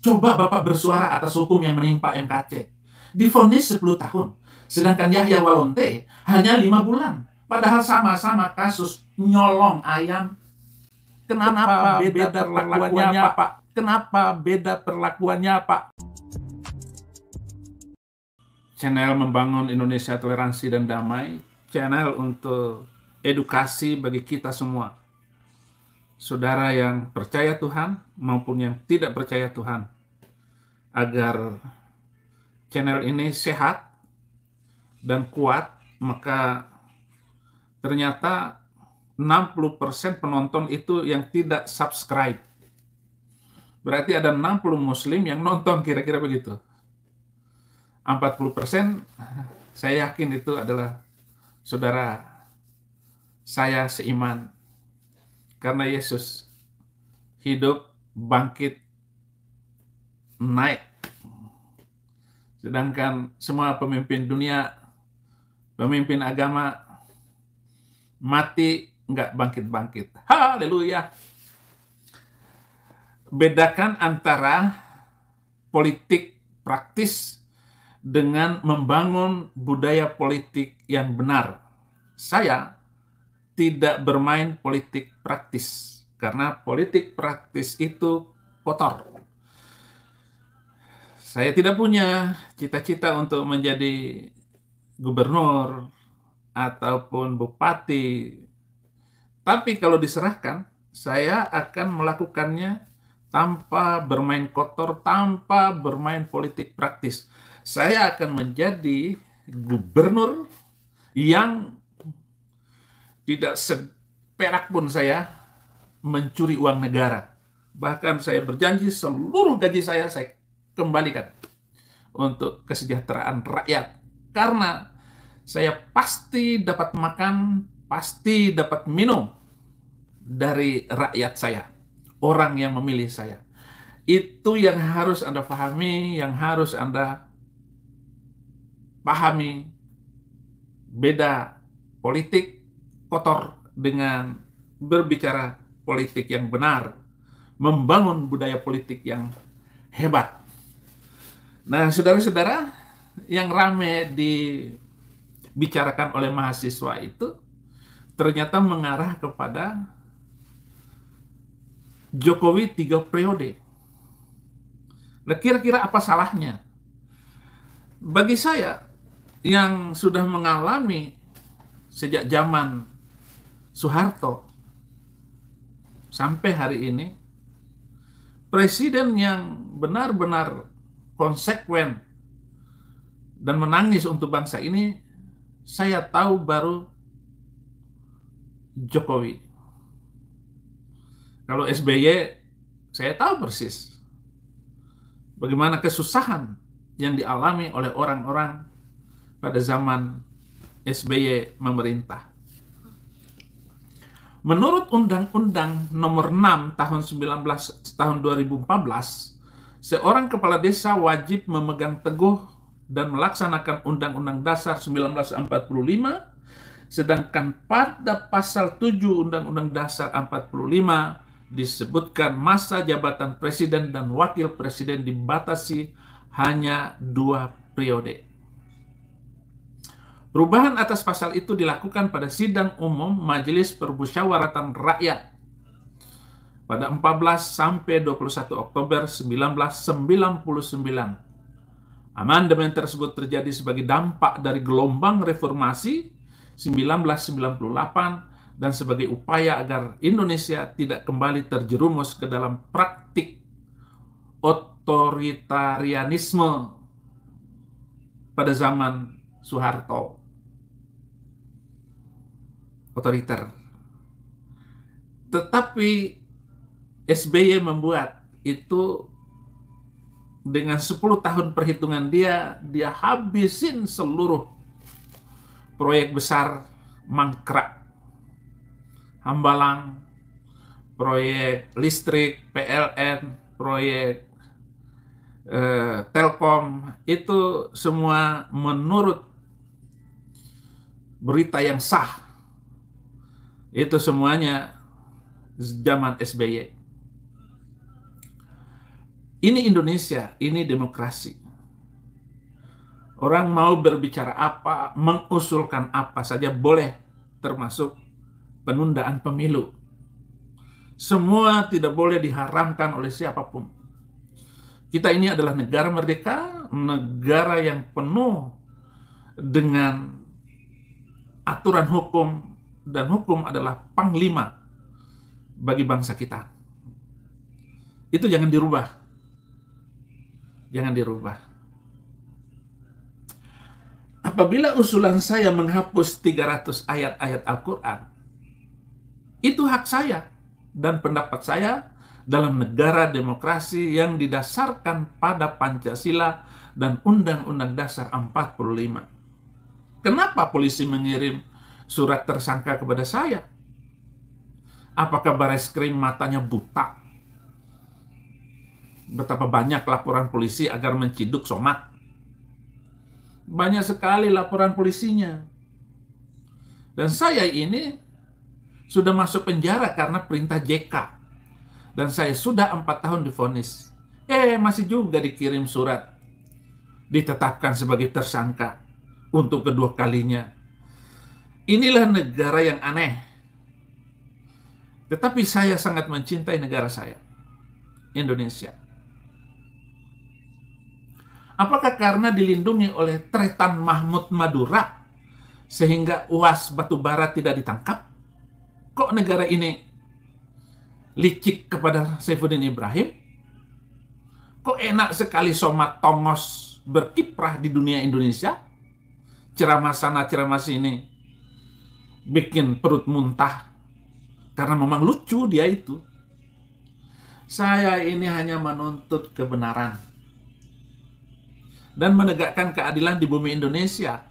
Coba Bapak bersuara atas hukum yang menimpa MKC. Divonis 10 tahun. Sedangkan Yahya Walonte hanya 5 bulan. Padahal sama-sama kasus nyolong ayam. Kenapa beda perlakuannya, Pak? Kenapa beda perlakuannya, Pak? Channel membangun Indonesia toleransi dan damai, channel untuk edukasi bagi kita semua. Saudara yang percaya Tuhan maupun yang tidak percaya Tuhan, agar channel ini sehat dan kuat, maka ternyata 60% penonton itu yang tidak subscribe. Berarti ada 60 muslim yang nonton, kira-kira begitu. 40% saya yakin itu adalah saudara saya seiman. Karena Yesus hidup, bangkit, naik. Sedangkan semua pemimpin dunia, pemimpin agama, mati nggak bangkit-bangkit. Haleluya. Bedakan antara politik praktis dengan membangun budaya politik yang benar. Saya tidak bermain politik praktis, karena politik praktis itu kotor. Saya tidak punya cita-cita untuk menjadi gubernur ataupun bupati. Tapi kalau diserahkan, saya akan melakukannya tanpa bermain kotor, tanpa bermain politik praktis. Saya akan menjadi gubernur yang tidak seperak pun saya mencuri uang negara. Bahkan saya berjanji seluruh gaji saya kembalikan untuk kesejahteraan rakyat. Karena saya pasti dapat makan, pasti dapat minum dari rakyat saya, orang yang memilih saya. Itu yang harus Anda pahami, yang harus Anda pahami. Beda politik kotor dengan berbicara politik yang benar, membangun budaya politik yang hebat. Nah, saudara-saudara, yang rame dibicarakan oleh mahasiswa itu ternyata mengarah kepada Jokowi 3 periode. Nah, kira-kira apa salahnya? Bagi saya, yang sudah mengalami sejak zaman Soeharto sampai hari ini, presiden yang benar-benar konsekuen dan menangis untuk bangsa ini, saya tahu baru Jokowi. Kalau SBY, saya tahu persis bagaimana kesusahan yang dialami oleh orang-orang pada zaman SBY memerintah. Menurut Undang-Undang Nomor 6 tahun 2014, seorang kepala desa wajib memegang teguh dan melaksanakan Undang-Undang Dasar 1945, sedangkan pada pasal 7 Undang-Undang Dasar 45 disebutkan masa jabatan presiden dan wakil presiden dibatasi hanya 2 periode. Perubahan atas pasal itu dilakukan pada sidang umum Majelis Permusyawaratan Rakyat pada 14 sampai 21 Oktober 1999. Amandemen tersebut terjadi sebagai dampak dari gelombang reformasi 1998 dan sebagai upaya agar Indonesia tidak kembali terjerumus ke dalam praktik otoritarianisme pada zaman Soeharto. Otoriter. Tetapi SBY membuat itu dengan 10 tahun perhitungan dia habisin seluruh proyek besar mangkrak. Hambalang, proyek listrik, PLN, proyek Telkom, itu semua menurut berita yang sah. Itu semuanya zaman SBY. Ini Indonesia, ini demokrasi. Orang mau berbicara apa, mengusulkan apa saja boleh, termasuk penundaan pemilu. Semua tidak boleh diharamkan oleh siapapun. Kita ini adalah negara merdeka, negara yang penuh dengan aturan hukum, dan hukum adalah panglima bagi bangsa kita. Itu jangan dirubah. Jangan dirubah. Apabila usulan saya menghapus 300 ayat-ayat Al-Quran, itu hak saya dan pendapat saya dalam negara demokrasi yang didasarkan pada Pancasila dan Undang-Undang Dasar 45. Kenapa polisi mengirim surat tersangka kepada saya? Apakah Bareskrim matanya buta? Betapa banyak laporan polisi agar menciduk Somad. Banyak sekali laporan polisinya. Dan saya ini sudah masuk penjara karena perintah JK. Dan saya sudah 4 tahun divonis. Masih juga dikirim surat. Ditetapkan sebagai tersangka untuk kedua kalinya. Inilah negara yang aneh. Tetapi saya sangat mencintai negara saya, Indonesia. Apakah karena dilindungi oleh Tretan Mahmud Madura sehingga UAS batubara tidak ditangkap? Kok negara ini licik kepada Saifuddin Ibrahim? Kok enak sekali Somad Tongos berkiprah di dunia Indonesia? Ceramah sana, ceramah sini, bikin perut muntah. Karena memang lucu dia itu. Saya ini hanya menuntut kebenaran dan menegakkan keadilan di bumi Indonesia.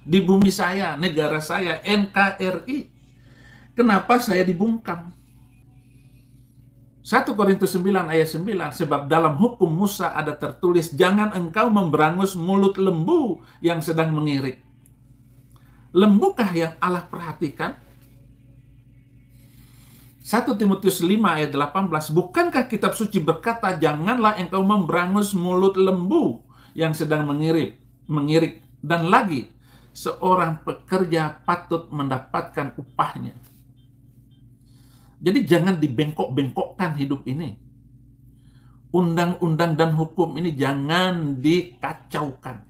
Di bumi saya, negara saya, NKRI. Kenapa saya dibungkam? 1 Korintus 9 ayat 9, sebab dalam hukum Musa ada tertulis, jangan engkau memberangus mulut lembu yang sedang mengirik. Lembukah yang Allah perhatikan? 1 Timotius 5 ayat 18, bukankah kitab suci berkata, janganlah engkau memberangus mulut lembu yang sedang mengirik, dan lagi, seorang pekerja patut mendapatkan upahnya. Jadi jangan dibengkok-bengkokkan hidup ini. Undang-undang dan hukum ini jangan dikacaukan.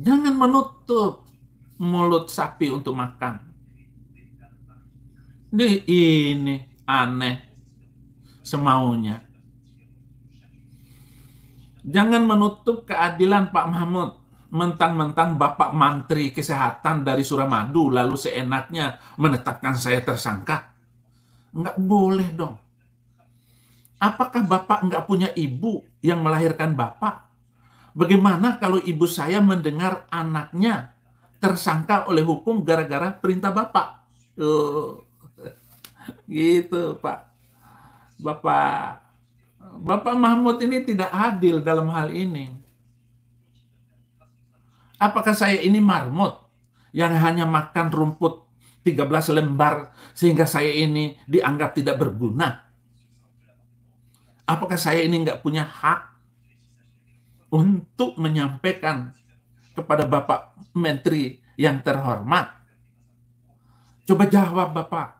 Jangan menutup mulut sapi untuk makan. Ini aneh semaunya. Jangan menutup keadilan Pak Mahmud. Mentang-mentang Bapak Menteri Kesehatan dari Suramadu lalu seenaknya menetapkan saya tersangka. Nggak boleh dong. Apakah Bapak nggak punya ibu yang melahirkan Bapak? Bagaimana kalau ibu saya mendengar anaknya tersangka oleh hukum gara-gara perintah Bapak? Gitu Pak. Bapak Mahmud ini tidak adil dalam hal ini. Apakah saya ini marmut yang hanya makan rumput 13 lembar sehingga saya ini dianggap tidak berguna? Apakah saya ini nggak punya hak untuk menyampaikan kepada Bapak Menteri yang terhormat? Coba jawab Bapak.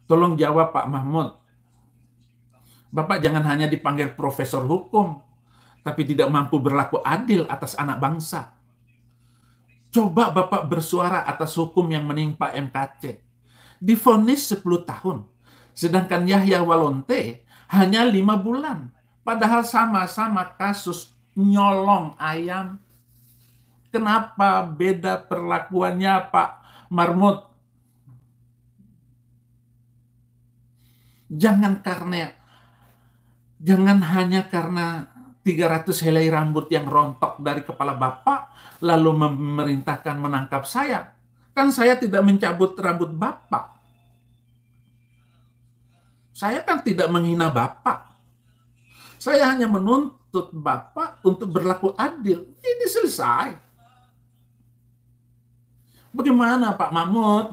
Tolong jawab Pak Mahmud. Bapak jangan hanya dipanggil profesor hukum, tapi tidak mampu berlaku adil atas anak bangsa. Coba Bapak bersuara atas hukum yang menimpa MKC. Divonis 10 tahun. Sedangkan Yahya Walonte hanya 5 bulan. Padahal sama-sama kasus nyolong ayam. Kenapa beda perlakuannya Pak Mahmud? Jangan hanya karena 300 helai rambut yang rontok dari kepala Bapak, lalu memerintahkan menangkap saya. Kan saya tidak mencabut rambut Bapak. Saya kan tidak menghina Bapak. Saya hanya menuntut Bapak untuk berlaku adil. Ini selesai. Bagaimana Pak Mahmud?